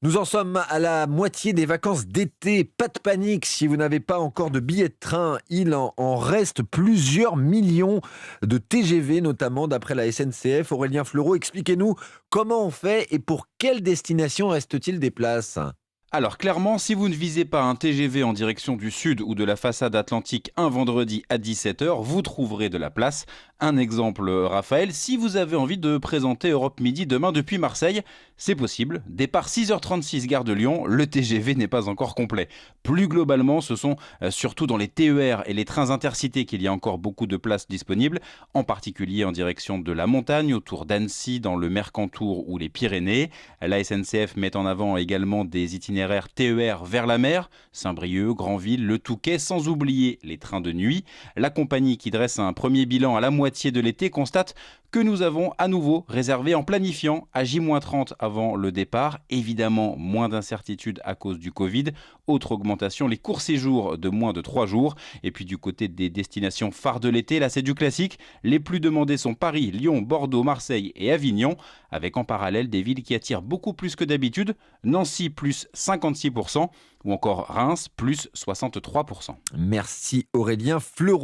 Nous en sommes à la moitié des vacances d'été. Pas de panique si vous n'avez pas encore de billets de train. Il en reste plusieurs millions de TGV, notamment d'après la SNCF. Aurélien Fleureau, expliquez-nous comment on fait et pour quelle destination reste-t-il des places? Alors clairement, si vous ne visez pas un TGV en direction du sud ou de la façade atlantique un vendredi à 17h, vous trouverez de la place. Un exemple, Raphaël, si vous avez envie de présenter Europe Midi demain depuis Marseille, c'est possible. Départ 6h36 gare de Lyon, le TGV n'est pas encore complet. Plus globalement, ce sont surtout dans les TER et les trains intercités qu'il y a encore beaucoup de places disponibles, en particulier en direction de la montagne, autour d'Annecy, dans le Mercantour ou les Pyrénées. La SNCF met en avant également des itinéraires TER vers la mer, Saint-Brieuc, Granville, Le Touquet, sans oublier les trains de nuit. La compagnie qui dresse un premier bilan à la moitié de l'été constate que nous avons à nouveau réservé en planifiant à J-30 avant le départ. Évidemment, moins d'incertitudes à cause du Covid. Autre augmentation, les courts séjours de moins de 3 jours. Et puis du côté des destinations phares de l'été, là c'est du classique. Les plus demandés sont Paris, Lyon, Bordeaux, Marseille et Avignon, avec en parallèle des villes qui attirent beaucoup plus que d'habitude. Nancy plus 56% ou encore Reims plus 63%. Merci Aurélien Fleureau.